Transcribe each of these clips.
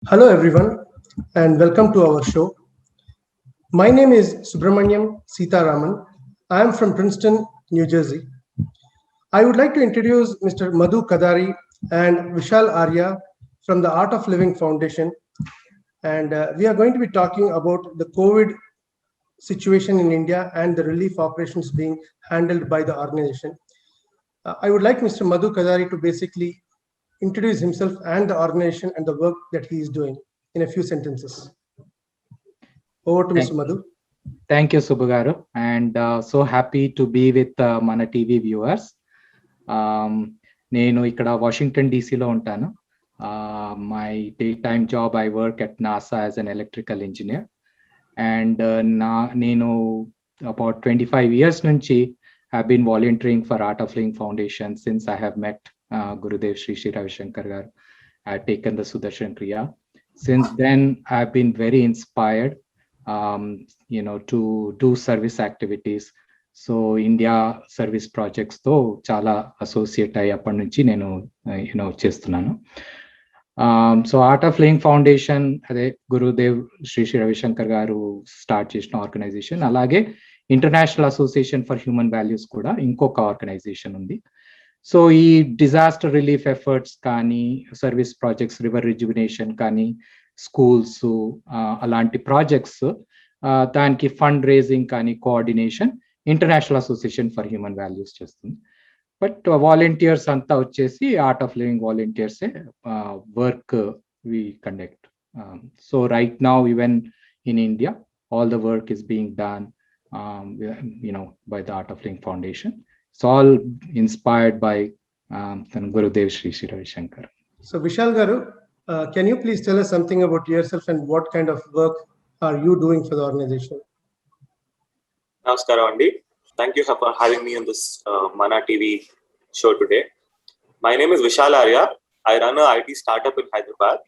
Hello, everyone, and welcome to our show. My name is Subramaniam Sitaraman. I am from Princeton, New Jersey. I would like to introduce Mr. Madhu Kadari and Vishal Arya from the Art of Living Foundation. And we are going to be talking about the COVID situation in India and the relief operations being handled by the organization. I would like Mr. Madhu Kadari to basically introduce himself and the organization and the work that he is doing in a few sentences. Over to Mr. Thank, Madhu. thank you, Subhagaru, and so happy to be with Mana TV viewers. నేను ఇక్కడ Washington డీసీలో ఉంటాను. My day time job I work at NASA as an electrical engineer and నేను about 25 years నుంచి have been volunteering for Art of Living Foundation since I have met Gurudev Sri Sri Ravishankar garu. I have taken the Sudarshan Kriya. Since then, I have been very inspired to do service activities. So India service projects తో చాలా associate అయ్యి అప్పటి నుంచి నేను చేస్తున్నాను. So art of Living foundation అదే గురుదేవ్ శ్రీ శ్రీ రవిశంకర్ గారు start చేసిన ఆర్గనైజేషన్. అలాగే international association for human values కూడా ఇంకొక ఆర్గనైజేషన్ ఉంది. సో ఈ డిజాస్టర్ రిలీఫ్ ఎఫర్ట్స్ కానీ సర్వీస్ ప్రాజెక్ట్స్ రివర్ రిజ్యువినేషన్ కానీ స్కూల్స్ అలాంటి ప్రాజెక్ట్స్ దానికి ఫండ్ రేజింగ్ కానీ coordination international association for human values చేస్తుంది. బట్ వాలంటీర్స్ అంతా వచ్చేసి ఆర్ట్ ఆఫ్ లివింగ్ వాలంటీర్సే work we conduct. So right now even in India all the work is being done by the Art of Living Foundation. It's all inspired by Gurudev Sri Sri Ravishankar. So Vishal Garu, can you please tell us something about yourself and what kind of work are you doing for the organization? Namaskaram Andi. Thank you for having me on this Mana TV show today. My name is Vishal Arya. I run a IT startup in Hyderabad.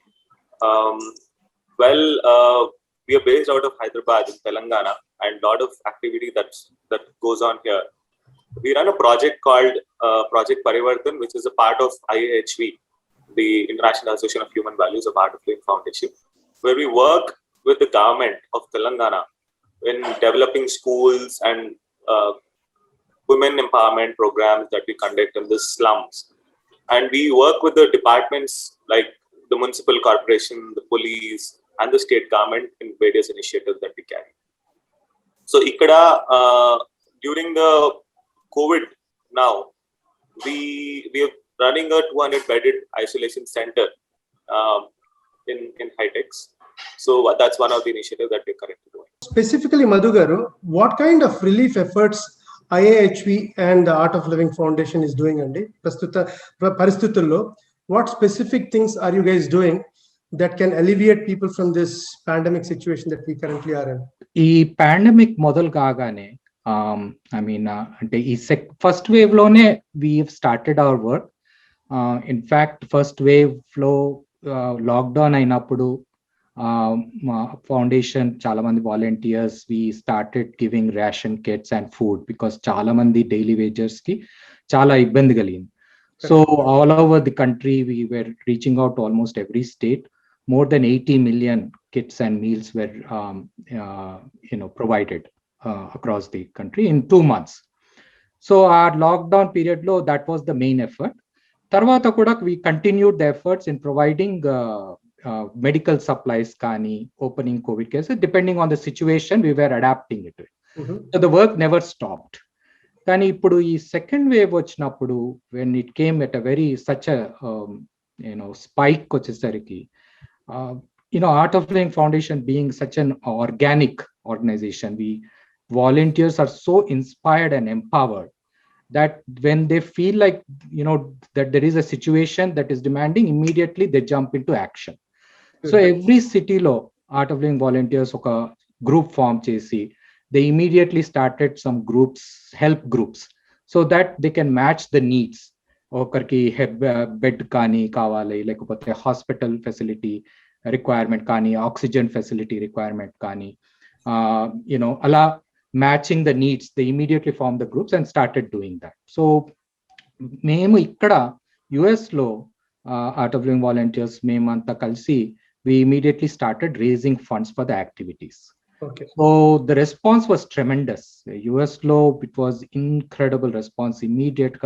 We are based out of Hyderabad in Telangana, and a lot of activity that goes on here. We run a project called Project Parivartan, which is a part of IAHV, the International Association of Human Values of Art of Living Foundation, where we work with the government of Telangana in developing schools and women empowerment programs that we conduct in the slums. And we work with the departments like the municipal corporation, the police, and the state government in various initiatives that we carry. So ikkada during the COVID now, we are running a 200-bedded isolation center in Hi-Tex. So that's one of the initiatives that we're currently doing. Specifically, Madhu Garu, what kind of relief efforts IAHV and the Art of Living Foundation is doing, Andi? Paristhutuల్లో, what specific things are you guys doing that can alleviate people from this pandemic situation that we currently are in? ఈ pandemic మొదలు కాగానే అంటే ఈ first wave లోనే we started our work. In fact first wave లో lockdown అయినప్పుడు మా foundation చాలా మంది volunteers we started giving ration kits and food because చాలా మంది డైలీ వేజర్స్ కి చాలా ఇబ్బంది కలిగింది. So all over the country we were reaching out almost every state. More than 80 million kits and meals were provided across the country in 2 months. So our lockdown period low, that was the main effort. Tarvata kuda we continued the efforts in providing medical supplies kani, opening COVID cases. Depending on the situation, we were adapting it. Mm-hmm. So the work never stopped. Kani ippudu ee second wave vachinappudu, when it came at a very such a spike vachesariki, Art of Living Foundation being such an organic organization, we volunteers are so inspired and empowered that when they feel like that there is a situation that is demanding, immediately they jump into action. So every city lo Art of Living volunteers oka group form chesi, they immediately started some groups, help groups, so that they can match the needs. ఒకరికి bed కానీ కావాలి, లేకపోతే hospital facility requirement కానీ, oxygen facility requirement కానీ, అలా matching the needs, they immediately form the groups and started doing that. So మేము ఇక్కడ యుఎస్లో ఆర్ట్ ఆఫ్ లివింగ్ వాలంటీర్స్ మేమంతా కలిసి we immediately started raising funds for the activities. Okay. So the response was tremendous. US law, it was incredible response. Immediate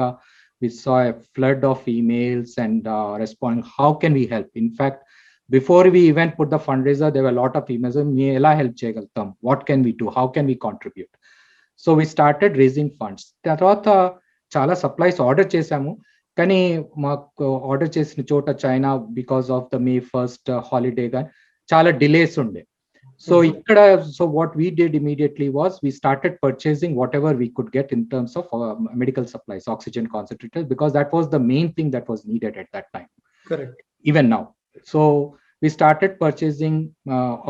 we saw a flood of emails and responding, how can we help? In fact, before we even put the fundraiser, there were a lot of emails. "Me ela help cheyagaltam? What can we do? How can we contribute?" So we started raising funds. తర్వాత చాలా supplies order చేశాము, కానీ మాకు order చేసిన చోట China because of the May first holiday గా చాలా delays ఉండే. So ikkada, so what we did immediately was we started purchasing whatever we could get in terms of medical supplies, oxygen concentrators, because that was the main thing that was needed at that time. Correct. Even now. So we started purchasing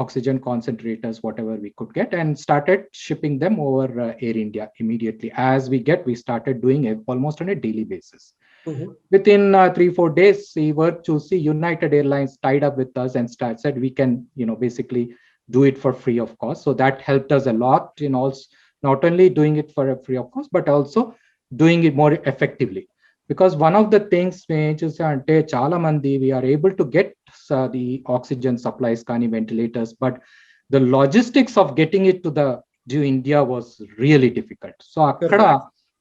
oxygen concentrators, whatever we could get, and started shipping them over Air India immediately. As we started doing it almost on a daily basis. Within 3-4 days, we were to see United Airlines tied up with us and said we can, basically do it for free of cost. So that helped us a lot in also not only doing it for a free of cost, but also doing it more effectively. Because one of the things we are able to get the oxygen supplies, ventilators, but the logistics of getting it to India was really difficult. So akkada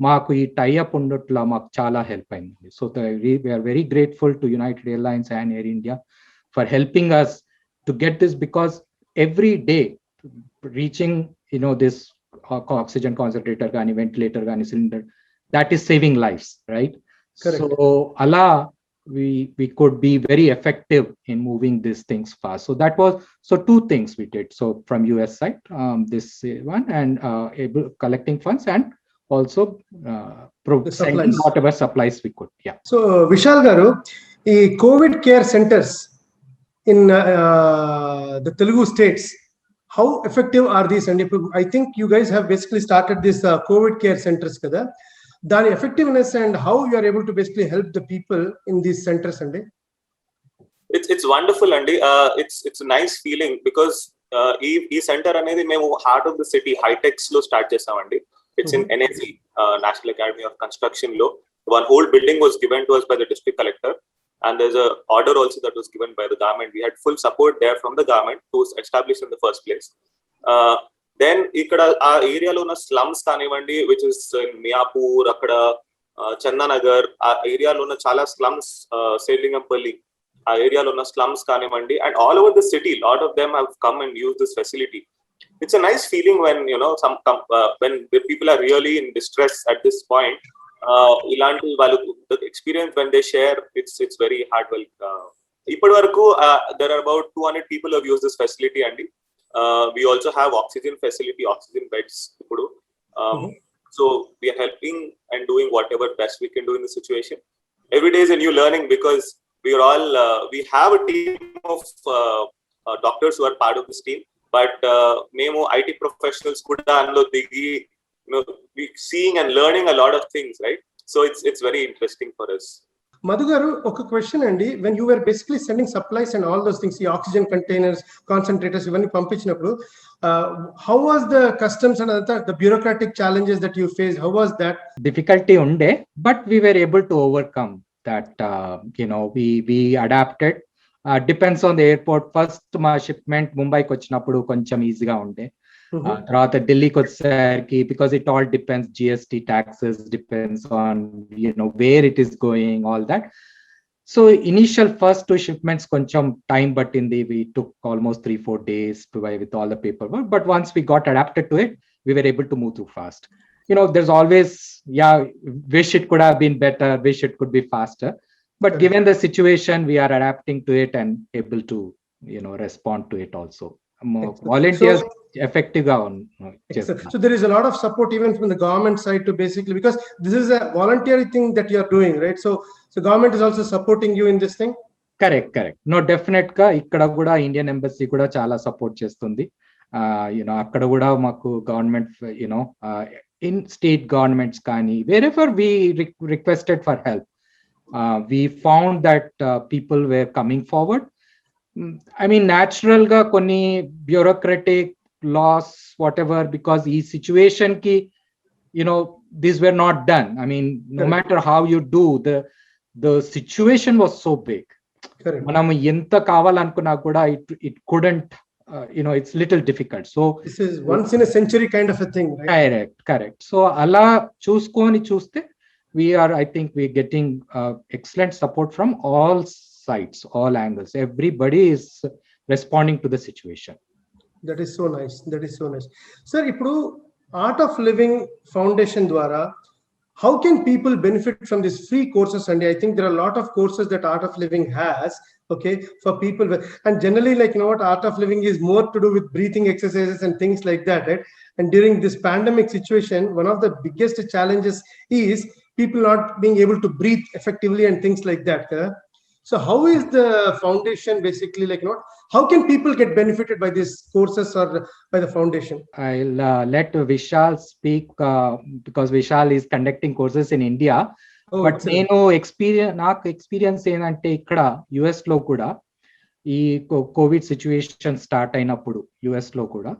maaku ee tie up undutla maaku chala help ayindi. So we are very grateful to United Airlines and Air India for helping us to get this, because every day reaching this oxygen concentrator gani, ventilator gani, cylinder, that is saving lives, right? Correct. So ala we could be very effective in moving these things fast. So that was, so two things we did. So from US side, this one, and collecting funds, and also sending whatever supplies we could. Yeah. So Vishal garu, ee COVID care centers in the Telugu states, how effective are these? And I think you guys have basically started this COVID care centers kada, dani effectiveness and how you are able to basically help the people in these centers andi. It's wonderful andi. It's a nice feeling because ee center anedi memu heart of the city High-Techs lo start chesam. It's in NAC, National Academy of Construction lo. One whole building was given to us by the district collector, and there's a order also that was given by the government. We had full support there from the government to establish in the first place. Then ikkada area lo na slums kanivandi, which is in Miyapur, akkada Channanagar, area lo na chala slums, Sedlingampalli, area lo na slums kanivandi, and all over the city, lot of them have come and used this facility. It's a nice feeling when when people are really in distress at this point. Ilanti vallu the experience when they share, it's very heartfelt. Ippadi varaku there are about 200 people who have used this facility, and we also have oxygen facility, oxygen beds ippudu. So we are helping and doing whatever best we can do in the situation. Every day is a new learning, because we are all we have a team of doctors who are part of this team, but memo IT professionals kuda anlo digi we seeing and learning a lot of things, right? So it's very interesting for us. Madhu garu, oka question andi, when you were basically sending supplies and all those things, the oxygen containers, concentrators, ivanni pampichinappudu, how was the customs and the bureaucratic challenges that you faced? How was that? Difficulty unde, but we were able to overcome that. We adapted. Depends on the airport. First ma shipment Mumbai ki vachinappudu koncham easy ga unde. తర్వాత ఢిల్లీకి వచ్చేసరికి, because it all depends, GST, taxes, depends on where it is going, all that. So initial first 2 shipments koncham time pattindi. We took almost 3-4 days to buy with all the paperwork, but once we got adapted to it, we were able to move through fast. There's always wish it could have been better, wish it could be faster, but given the situation, we are adapting to it and able to respond to it also. Volunteers effective on. So there is a lot of support even from the government side to basically, because this is a voluntary thing that you are doing, right? So government is also supporting you in this thing. Correct. No, definite ga ikkada kuda Indian embassy kuda chala support chestundi. Akkada kuda maku government, in state governments kani, wherever we requested for help, we found that people were coming forward. I mean, natural ga konni bureaucratic laws, whatever, because each situation ki, these were not done. I mean, no matter how you do, the situation was so big. Correct. మనం ఎంత కావాలనుకున్నా కూడా it couldn't, it's little difficult. So This is once in a century kind of a thing, right? correct. So అలా చూస్తే I think we're getting excellent support from all sides, all angles. Everybody is responding to the situation. That is so nice. That is so nice. Sir, ఇప్పుడు Art of Living Foundation ద్వారా, how can people benefit from these free courses? And I think there are a lot of courses that Art of Living has, okay, for people. And generally, like, what Art of Living is more to do with breathing exercises and things like that, right? And during this pandemic situation, one of the biggest challenges is people not being able to breathe effectively and things like that. So how is the foundation basically, like, how can people get benefited by these courses or by the foundation? I'll let Vishal speak because Vishal is conducting courses in India. But నేను నాకు experience ఏంటంటే ఇక్కడ US లో కూడా ఈ Covid situation start అయినప్పుడు US లో కూడా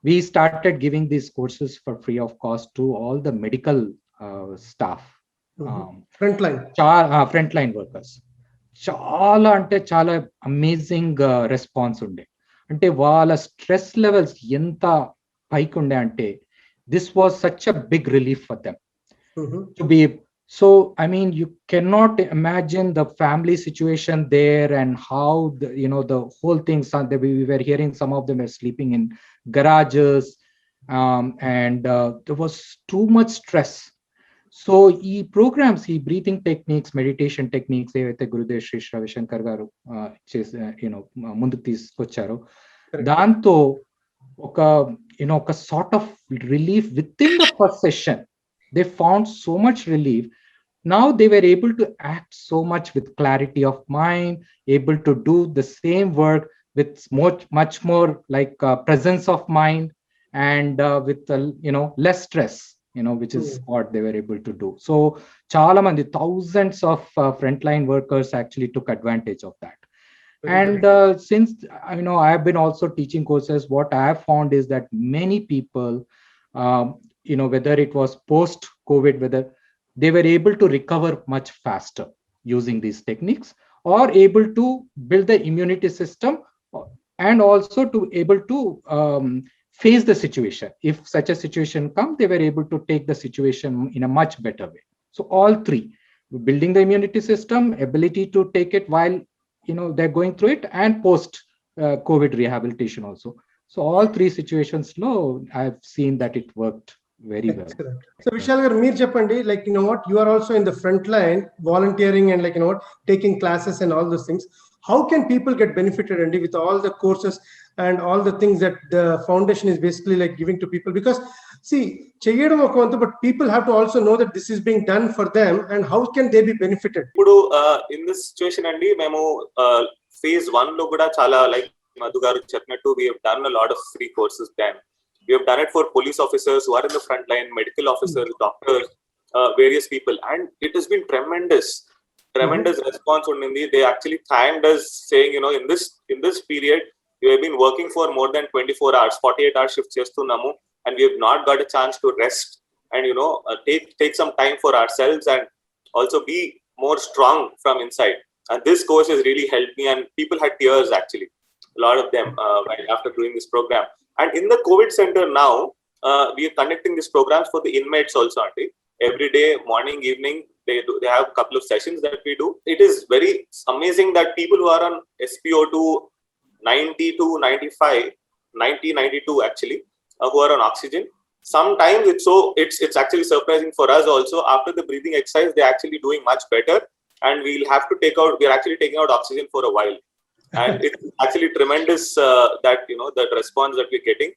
we started giving these courses for free of cost to all the medical staff, frontline workers. చాలా అంటే చాలా అమేజింగ్ రెస్పాన్స్ ఉండే. అంటే వాళ్ళ స్ట్రెస్ లెవెల్స్ ఎంత పైకి ఉండే అంటే this was such a big relief for them to be. So I mean, you cannot imagine the family situation there and how the whole thing. We were hearing some of them were sleeping in garages, and there was too much stress. So ఈ programmes, ఈ breathing techniques, meditation techniques ఏవైతే గురుదేవ్ శ్రీ రవిశంకర్ గారు ముందుకు తీసుకొచ్చారో, దాంతో ఒక sort of relief with in the first session. They found so much relief. Now they were able to act so much with clarity of mind, able to do the same work with much more like presence of mind, and with less stress, which is what they were able to do. So chaala mandi, thousands of frontline workers actually took advantage of that. And since I have been also teaching courses, what I have found is that many people, whether it was post COVID, whether they were able to recover much faster using these techniques, or able to build the immunity system, and also to able to face the situation. If such a situation comes, they were able to take the situation in a much better way. So all three, building the immunity system, ability to take it while they're going through it, and post COVID rehabilitation also. So all three situations low, I've seen that it worked very well. So Vishal garu, meer cheppandi, like, what, you are also in the front line volunteering and, like, taking classes and all those things. How can people get benefited, and with all the courses and all the things that the foundation is basically like giving to people? Because see, cheyadam okantu, but people have to also know that this is being done for them, and how can they be benefited? Ipudu in this situation andi, memo phase 1 lo kuda chala, like Madhu garu cheppinattu, we have done a lot of free courses then. We have done it for police officers who are in the front line, medical officers, doctors, various people, and it has been tremendous response undindi. They actually thanked us, saying, in this period you have been working for more than 24 hours, 48 hour shifts chestunnamo, and we have not got a chance to rest and take some time for ourselves and also be more strong from inside. And this course has really helped me, and people had tears actually, a lot of them, after doing this program. And in the COVID center now, we are conducting these programs for the inmates also. Every day, morning, evening, they have a couple of sessions that we do. It is very amazing that people who are on SpO2 90 to 95, 90, 92 actually, who are on oxygen, sometimes it's actually surprising for us also. After the breathing exercise, they're actually doing much better, and we're actually taking out oxygen for a while. And it's actually tremendous that that response that we're getting,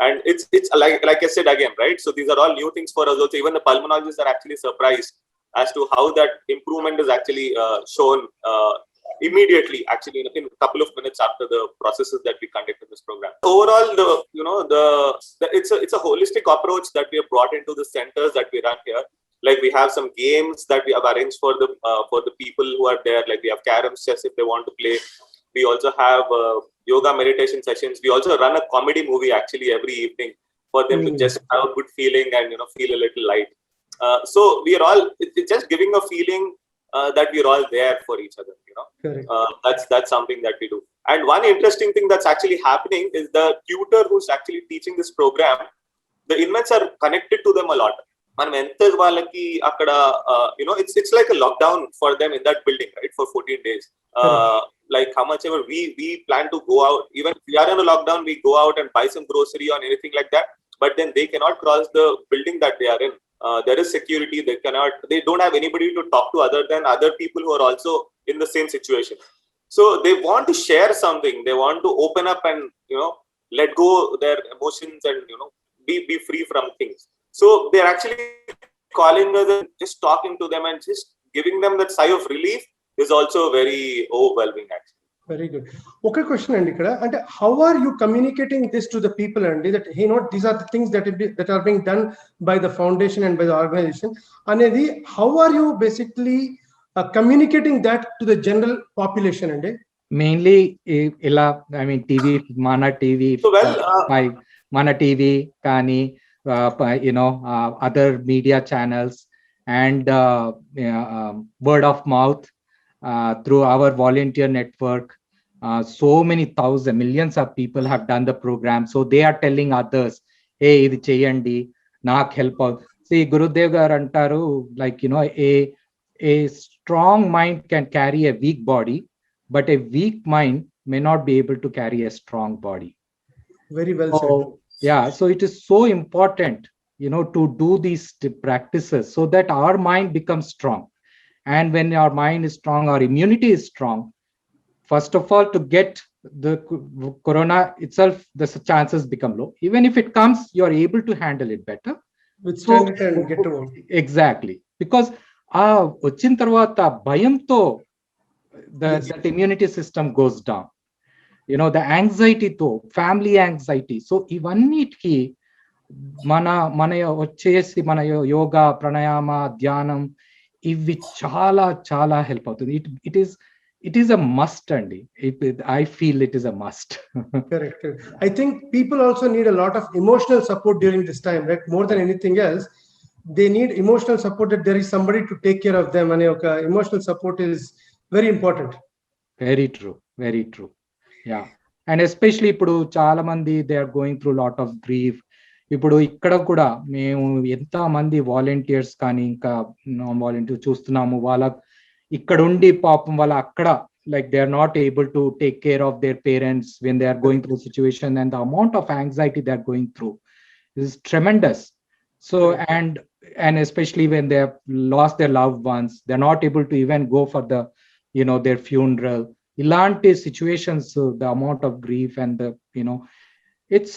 and it's like I said again, right? So these are all new things for us also. Even the pulmonologists are actually surprised as to how that improvement is actually shown immediately, actually in a couple of minutes after the processes that we conduct in this program. Overall, it's a holistic approach that we have brought into the centers that we run here. Like, we have some games that we have arranged for the people who are there. Like, we have carom, chess if they want to play. We also have yoga meditation sessions. We also run a comedy movie actually every evening for them to just have a good feeling and feel a little light. So we are all, it's just giving a feeling that we're all there for each other. Correct. That's something that we do. And one interesting thing that's actually happening is the tutor who's actually teaching this program, the inmates are connected to them a lot. మనం ఎంత వాళ్ళకి అక్కడ it's like a lockdown for them in that building, right, for 14 days. Like how much ever we plan to go out, even if we are in a lockdown, we go out and buy some grocery or anything like that, but then they cannot cross the building that they are in. There is security. They don't have anybody to talk to other than other people who are also in the same situation. So they want to share something. They want to open up and let go their emotions and be free from things. So they're actually calling us and just talking to them and just giving them that sigh of relief is also very overwhelming, actually. Very good. Okay, question and ikkada, how are you communicating this to the people, and that these are the things that are being done by the foundation and by the organization, and how are you basically communicating that to the general population? And mainly TV, Mana TV, so Mana TV kani other media channels and word of mouth through our volunteer network. So many millions of people have done the program, so they are telling others, hey, idi cheyandi, naak help out. See, Gurudev garu antaru, like a strong mind can carry a weak body, but a weak mind may not be able to carry a strong body. Very well said. Yeah, so it is so important to do these practices so that our mind becomes strong. And when our mind is strong, our immunity is strong. First of all, to get the corona itself, the chances become low. Even if it comes, you are able to handle it better. Withstand it and get to work. Exactly. Because వచ్చిన తర్వాత భయంతో that immunity system goes down. The anxiety తో, family anxiety. So ఇవన్నిటికి మన వచ్చేసి మన యోగా, ప్రాణాయామ, ధ్యానం ఇవి చాలా చాలా హెల్ప్ అవుతుంది. It is a must, and I feel it is a must. Correct. I think people also need a lot of emotional support during this time, right? More than anything else, they need emotional support, that there is somebody to take care of them, and emotional support is very important. Very true, very true. Yeah, and especially ఇప్పుడు చాలా మంది they are going through lot of grief. ఇప్పుడు ఇక్కడ కూడా మేము ఎంత మంది volunteers కానీ ఇంకా నాన్ వాలంటీర్ చూస్తున్నాము, వాళ్ళ ఇక్కడ ఉండి పాపం వాళ్ళ అక్కడ like they are not able to take care of their parents when they are going through situation, and the amount of anxiety they are going through is tremendous. So and especially when they have lost their loved ones, they're not able to even go for the their funeral. Ilanti situations, the amount of grief and the it's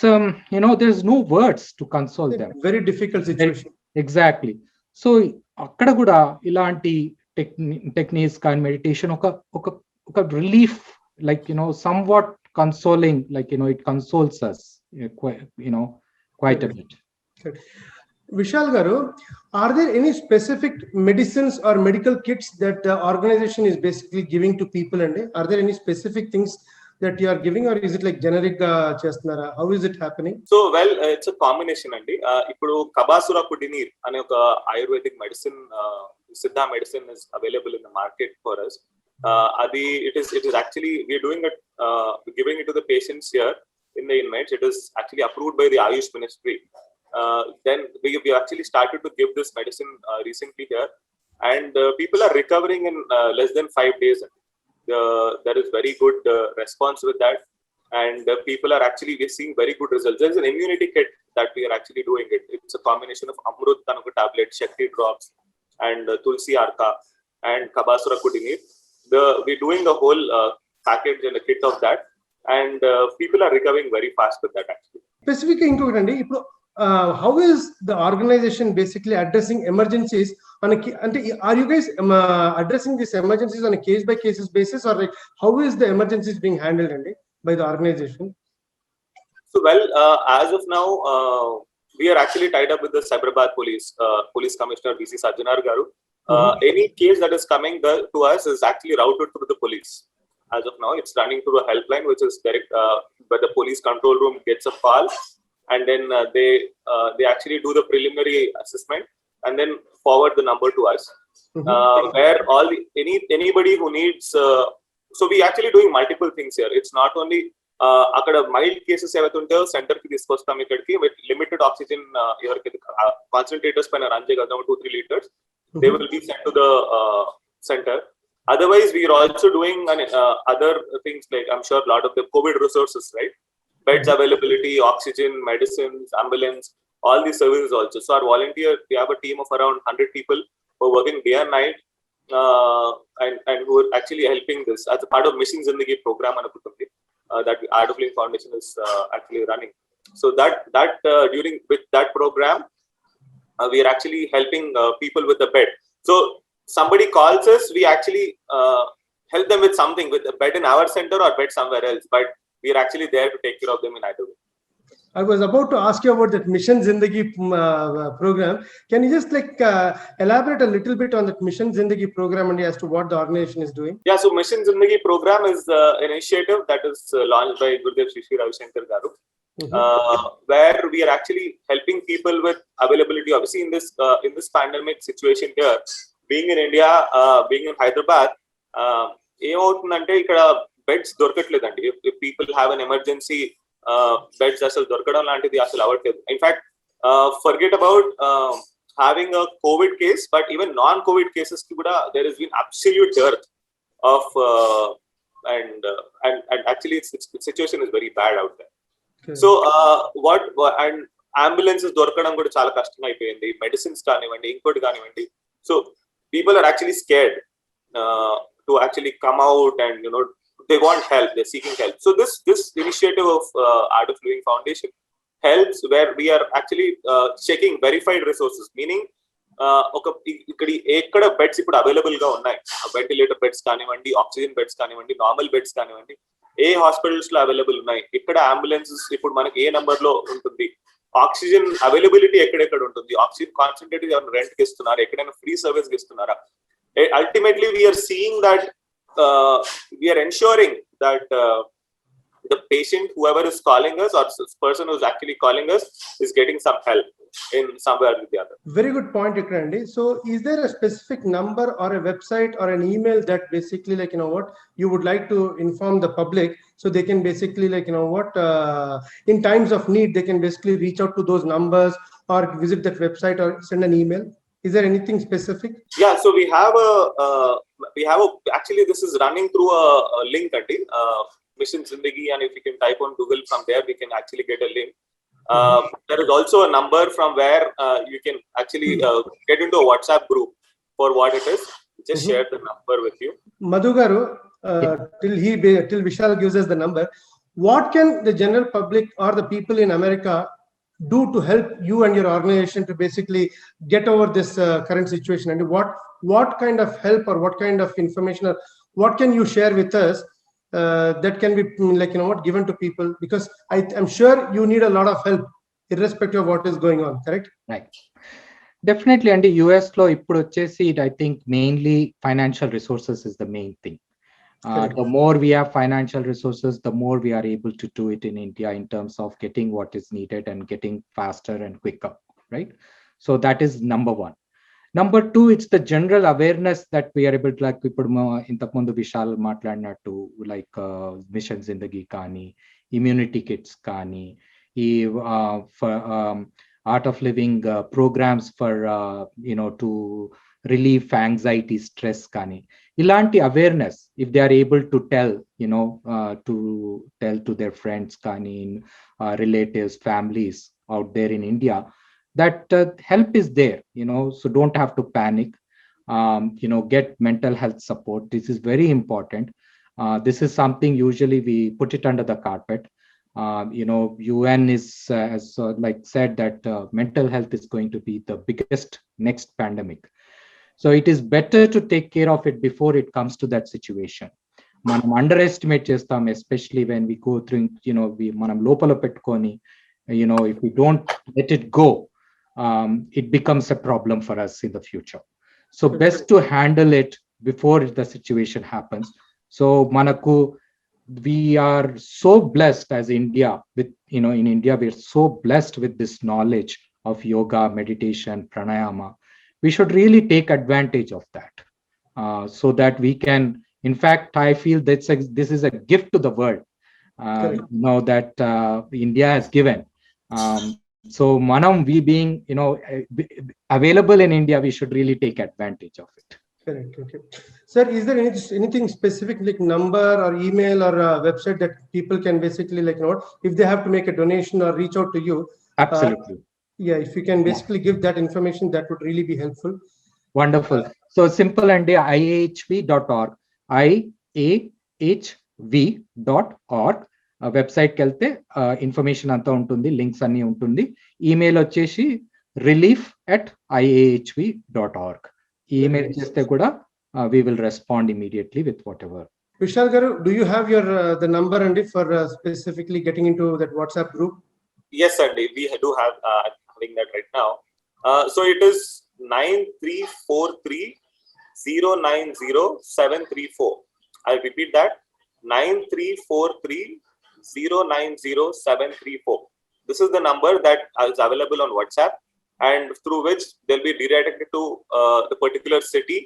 there's no words to console them. Very difficult situation. Exactly. So akkada kuda ilanti techniques kind meditation oka relief, like somewhat consoling, like it consoles us quite a bit. Vishal garu, are there any specific medicines or medical kits that the organization is basically giving to people, and are there any specific things that you are giving, or is it like generic chestunara? How is it happening? So it's a combination andi. Ippudu Kabasura Kudinir ane oka ayurvedic medicine, siddha medicine is available in the market for us. It is actually, we are doing it, giving it to the patients here in the inmates. It is actually approved by the Ayush Ministry. Then we actually started to give this medicine recently here, and people are recovering in less than 5 days. There is very good response with that, and people are actually seeing very good results. There is an immunity kit that we are actually doing it. It's a combination of Amrut Tanuka tablet, Shakti drops, and Tulsi Arka and Kabasura Kudinir. We're doing the whole package and a kit of that, and people are recovering very fast with that actually. Specifically, how is the organization basically addressing emergencies are you guys addressing these emergencies on a case by case basis, or like how is the emergencies being handled by the organization? So as of now, we are actually tied up with the Cyberabad police commissioner VC Sajjanar garu. Any case that is coming to us is actually routed through the police. As of now, it's running through a helpline, which is direct, where the police control room gets a call, and then they actually do the preliminary assessment and then forward the number to us. where anybody who needs. So we actually doing multiple things here. It's not only అక్కడ mild cases ఏవైతే ఉంటాయో centre కి తీసుకొస్తాం ఇక్కడికి with limited oxygen ఎవరికి concentrators పైన run చేయగలుగుతాం 2-3 liters. They will be sent to the center. Otherwise, we are also doing other things like I'm sure a lot of the COVID resources, right? Beds availability, oxygen, medicines, ambulance, all these services also. So our volunteer, we have a team of around 100 people who are working day and night and who are actually helping this as a part of Mission Zindagi program that Art of Living Foundation is actually running. So that during with that program, we are actually helping people with the bed. So somebody calls us, we actually help them with something, with a bed in our center or bed somewhere else, but we are actually there to take care of them in either way. I was about to ask you about that Mission Zindagi program. Can you just elaborate a little bit on that Mission Zindagi program and as to what the organization is doing? Yeah, so Mission Zindagi program is an initiative that is launched by Gurudev Shri Ravi Shankar Garu, where we are actually helping people with availability. Obviously, in this pandemic situation here, being in India, being in Hyderabad, ఏమవుతుందంటే ఇక్కడ beds దొరకట్లేదండి. If people have an emergency, beds అసలు దొరకడం లాంటిది అసలు అవ్వట్లేదు. In fact forget about having a covid case, but even non covid cases కి కూడా there is been absolute dearth of and actually situation is very bad out there. So what and ambulances దొరకడం కూడా చాలా కష్టం అయిపోయింది. మెడిసిన్స్ కానివ్వండి, ఇంకోటి కానివ్వండి. So people are actually scared to actually come out and they want help, they're seeking help. So this initiative of Art of Living Foundation helps where we are actually checking verified resources, meaning ikkadi ekkada beds ippudu available ga unnai, ventilator beds kaanivandi, oxygen beds kaanivandi, normal beds kaanivandi, A hospitals లో available ఉన్నాయి, ఇక్కడ ambulances ఇప్పుడు మనకి ఏ number లో ఉంటుంది, oxygen availability ఎక్కడెక్కడ ఉంటుంది, oxygen concentrator ఎవరైనా రెంట్ కి ఇస్తున్నారా, ఎక్కడైనా ఫ్రీ సర్వీస్ కి ఇస్తున్నారా. Ultimately we're seeing that we're ensuring that the patient, whoever is calling us or person who's actually calling us, is getting some help in somewhere or the other. Very good point, Ikrandi. So is there a specific number or a website or an email that basically you would like to inform the public so they can basically in times of need they can basically reach out to those numbers or visit that website or send an email? Is there anything specific? Yeah, so we have actually this is running through a link, Mission Zindagi, and if you can type on Google, from there we can actually get a link. There is also a number from where you can actually get into a WhatsApp group for what it is. Just share the number with you. Madhu garu, till Vishal gives us the number, what can the general public or the people in America do to help you and your organization to basically get over this current situation? And what kind of help or what kind of information or what can you share with us that can be given to people? Because I'm sure you need a lot of help irrespective of what is going on, correct? Right. Definitely. And the US lo ippudu vachesi, I think mainly financial resources is the main thing. The more we have financial resources, the more we are able to do it in India in terms of getting what is needed and getting faster and quicker, right? So that is number one. Number two, it's the general awareness that we are able to, like ఇప్పుడు ఇంతకుముందు విశాల్ మాట్లాడినట్టు, like machine జిందగీ కానీ, immunity kits కానీ, ఈ art of living programs for to relieve anxiety, stress కానీ, ఇలాంటి awareness if they are able to tell to their friends కానీ, relatives, families out there in India, that help is there, so don't have to panic. Get mental health support. This is very important. This is something usually we put it under the carpet. UN is has said that mental health is going to be the biggest next pandemic. So it is better to take care of it before it comes to that situation. మనం underestimate చేస్తాం, especially when we go through, మనం లోపల పెట్టుకొని, if we don't let it go, it becomes a problem for us in the future. So best to handle it before the situation happens. So manaku, we are so blessed as India with, in India we are so blessed with this knowledge of yoga, meditation, pranayama. we should really take advantage of that, so that we can, in fact, I feel that this is a gift to the world, Correct. that India has given. So manam, we being available in India, we should really take advantage of it. Correct. Okay. Sir, is there anything specific like number or email or website that people can basically if they have to make a donation or reach out to you? Absolutely. Yeah, if you can basically give that information, that would really be helpful. Wonderful. So simple and iahv.org, iahv.org వెబ్సైట్కి వెళ్తే information అంతా ఉంటుంది, links అన్ని ఉంటుంది. Email వచ్చేసి relief@iahv.org. Email చేస్తే కూడా we will respond immediately with whatever. Vishal garu, do you have your the number Andy for specifically getting into that WhatsApp group? Yes, Andy, we do have having that right now. So it is 9343090734. I'll repeat that, 9343090734. This is the number that is available on WhatsApp, and through which they'll be redirected to the particular city.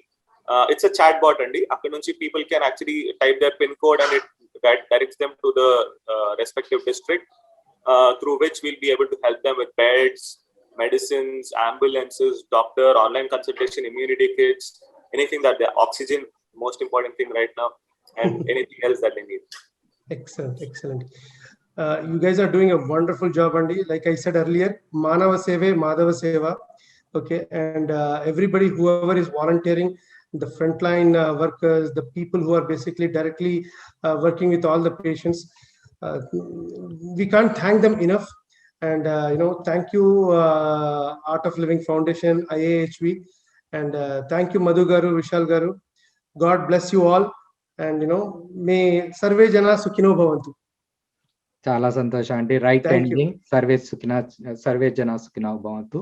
It's a chat bot, Andy. After nunchi people can actually type their pin code and it directs them to the respective district, through which we'll be able to help them with beds, medicines, ambulances, doctor, online consultation, immunity kits, anything that the oxygen, most important thing right now, and anything else that they need. Excellent, excellent. You guys are doing a wonderful job, Andy. Like I said earlier, Manava Seve, Madhava Seva. Okay, and everybody, whoever is volunteering, the frontline workers, the people who are basically directly working with all the patients, we can't thank them enough. And thank you, Art of Living Foundation, IAHV, and thank you, Madhu garu, Vishal garu. God bless you all, and may sarve jana sukhino bhavantu. చాలా సంతోషం అండి. Right ending, survey జన సుఖినో భవంతు.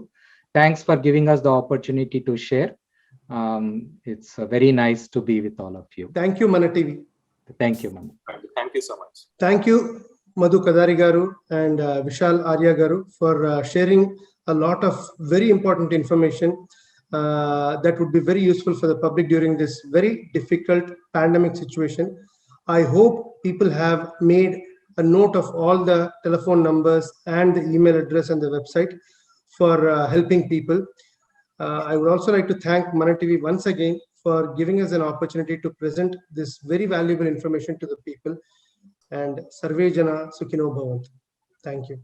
Thanks for giving us the opportunity to share. It's very nice to be with all of you. Thank you, Mana TV. Thank you, Manu. Thank you so much. Thank you, Madhu Kadari garu and Vishal Arya garu, for sharing a lot of very important information that would be very useful for the public during this very difficult pandemic situation. I hope people have made a note of all the telephone numbers and the email address and the website for helping people. I would also like to thank Mana TV once again for giving us an opportunity to present this very valuable information to the people. And Sarve Jana Sukhino Bhavantu. Thank you.